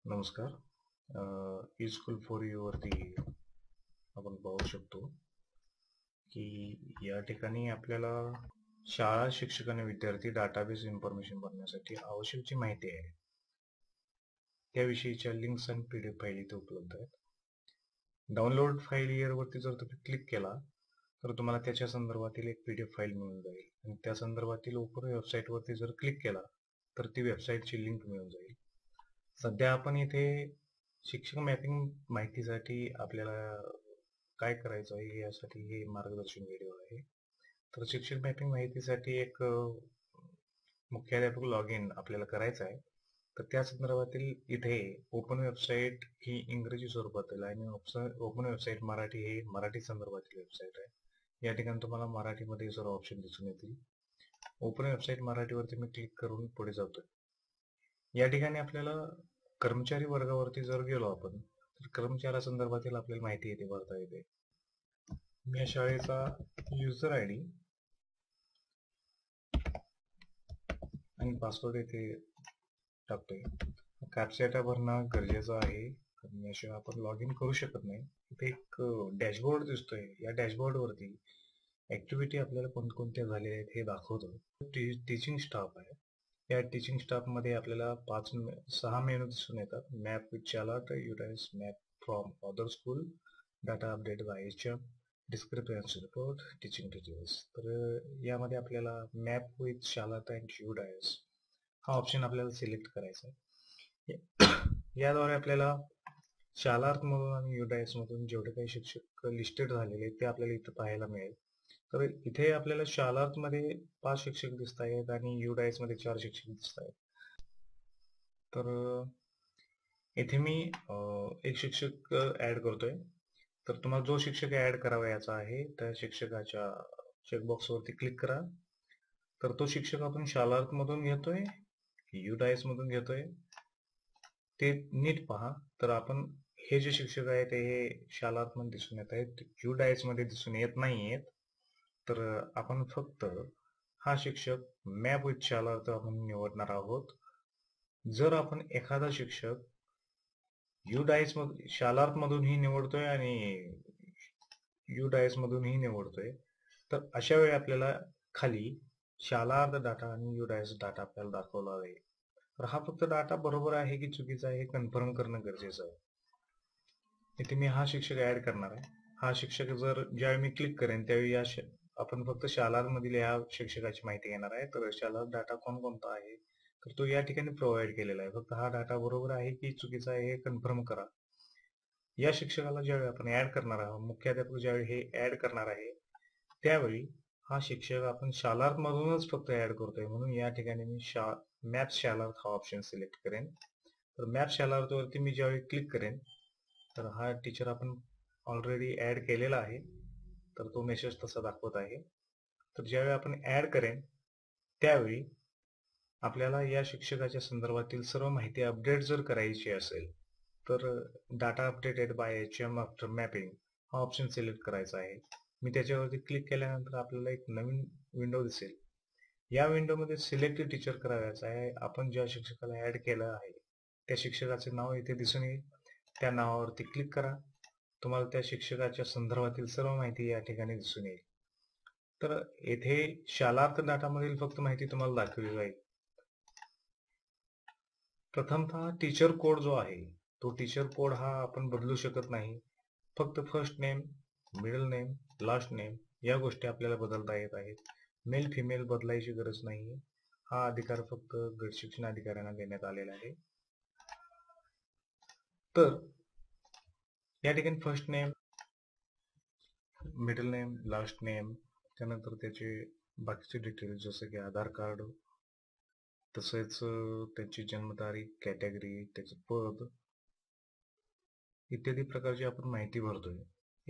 नमस्कार. E school for you वरती आपण पाहू शकतो की या ठिकाणी आपल्याला शाळा, शिक्षक आणि विद्यार्थी डाटाबेस इन्फॉर्मेशन भरण्यासाठी आवश्यक जी माहिती आहे त्याविषयीच्या लिंक्स आणि PDF फाईल इथे उपलब्ध आहेत. डाउनलोड फाईल हिअर वरती जर तुम्ही क्लिक केला तर तुम्हाला त्याच्या संदर्भातील एक PDF फाईल मिळून जाईल आणि त्या संदर्भातील ओपन वेबसाईट वरती जर क्लिक केला तर ती वेबसाईटची लिंक मिळून जाईल. सध्या आपण इथे शिक्षक मॅपिंग माहितीसाठी आपल्याला काय करायचं आहे यासाठी हे मार्गदर्शन व्हिडिओ आहे. तर शिक्षक मॅपिंग माहितीसाठी एक मुख्याध्यापक लॉग इन आपल्याला करायचं आहे. तर त्या संदर्भातील इथे ओपन वेबसाईट ही इंग्रजी स्वरूपातील आहे आणि ओपन वेबसाईट मराठी ही मराठी संदर्भातील वेबसाईट आहे. या ठिकाणी तुम्हाला मराठीमध्ये सर्व ऑप्शन दिसून येतील. ओपन वेबसाईट मराठीवरती मी क्लिक करून पुढे जातोय. या ठिकाणी आपल्याला कर्मचारी वर्गावरती जर गेलो आपण तर कर्मचाऱ्या संदर्भातील आपल्याला माहिती इथे भरता येते. मी या शाळेचा युजर आयडी आणि पासवर्ड इथे टाकतोय. कॅप्चा डेटा भरणं गरजेचं आहे कारण याशिवाय आपण लॉग इन करू शकत नाही. इथे एक डॅशबोर्ड दिसतोय. या डॅशबोर्ड वरती ऍक्टिव्हिटी आपल्याला कोणकोणत्या झालेल्या आहेत हे दाखवतो. टीचिंग स्टाफ आहे. या टीचिंग स्टाफ मध्ये आपल्याला 6 मेनू दिसून येतात. Map with chart, UDISE map from other school, data update by HM, discrepancy report, teaching details. तर यामध्ये आपल्याला map with chart and UDISE हा ऑप्शन आपल्याला सिलेक्ट करायचा आहे. याद्वारे आपल्याला शालार्थ मधून आणि युडाइस मधून जेवढे काही शिक्षक लिस्टेड झालेले ते आपल्याला इथे पाहायला मिळेल. तर इथे आपल्याला शालार्थ मध्ये 5 शिक्षक दिसत आहेत आणि युडाइस मध्ये 4 शिक्षक दिसत आहेत. तर इथे मी एक शिक्षक ऍड करतोय. तर तुम्हाला जो शिक्षक ऍड करावयाचा आहे त्या शिक्षकाच्या चेकबॉक्स वरती क्लिक करा. तर तो शिक्षक आपण शालार्थ मधून घेतोय युडाइस मधून घेतोय ते नीट पहा. तर आपण हे जे शिक्षक आहेत हे शालार्थ मध्ये दिसून येत आहेत, युडाइस मध्ये दिसून येत नाहीयेत. तर आपण फक्त हा शिक्षक मॅप विथ शालार्थ आपण निवडणार आहोत. जर आपण एखादा शिक्षक युडाइस मधून शालार्थ मधूनही निवडतोय आणि युडाइस मधूनही निवडतोय तर अशा वेळी आपल्याला खाली शालार्थ डाटा आणि युडाइस डाटा आपल्याला दाखवला जाईल. तर हा फक्त डाटा बरोबर आहे की चुकीचा आहे हे कन्फर्म करणं गरजेचं आहे. इथे मी हा शिक्षक ऍड करणार आहे. हा शिक्षक जर ज्यावेळी मी क्लिक करेन त्यावेळी आपण फक्त शालार्थ मधील या शिक्षकाची माहिती घेणार आहे. तर शालार्थ डाटा कोणकोणता आहे तर तो या ठिकाणी प्रोव्हाइड केलेला आहे. फक्त हा डाटा बरोबर आहे की चुकीचा आहे हे कन्फर्म करा. या शिक्षकाला ज्यावेळी आपण ऍड करणार आहोत, मुख्याध्यापक ज्यावेळी हे ऍड करणार आहे त्यावेळी हा शिक्षक आपण शालार्थ मधूनच फक्त ऍड करतोय म्हणून या ठिकाणी मी मॅप शालार्थ हा ऑप्शन सिलेक्ट करेन. तर मॅप शालार्थ वरती मी ज्यावेळी क्लिक करेन तर हा टीचर आपण ऑलरेडी ऍड केलेला आहे. तर तो मेसेज तसा दाखवत आहे. तर ज्यावेळी आपण ऍड करेन त्यावेळी आपल्याला या शिक्षकाच्या संदर्भातील सर्व माहिती अपडेट जर करायची असेल तर data updated by HM after mapping हा ऑप्शन सिलेक्ट करायचा आहे. मी त्याच्यावरती क्लिक केल्यानंतर आपल्याला एक नवीन विंडो दिसेल. या विंडोमध्ये सिलेक्ट टीचर करायचा आहे. आपण ज्या शिक्षकाला ऍड केलं आहे त्या शिक्षकाचे नाव इथे दिसून येईल. त्या नावावरती क्लिक करा. तुम्हाला त्या शिक्षकाच्या संदर्भातील सर्व माहिती या ठिकाणी दिसून येईल. तर येथे शालार्थ डाटा मधील फक्त माहिती तुम्हाला दाखवली जाईल. प्रथमतः टीचर कोड जो आहे तो टीचर कोड हा आपण बदलू शकत नाही. फक्त first name, middle name, last name या गोष्टी आपल्याला बदलता येत आहेत. मेल फिमेल बदलायची गरज नाही. हा अधिकार फक्त गट शिक्षण अधिकाऱ्यांना देण्यात आलेला आहे. तर या ठिकाणी first name, middle name, last name, त्यानंतर त्याचे बाकीचे डिटेल्स जसे की आधार कार्ड, तसेच त्याची जन्मतारीख, कॅटेगरी, त्याचे पद इत्यादी प्रकारची आपण माहिती भरतोय.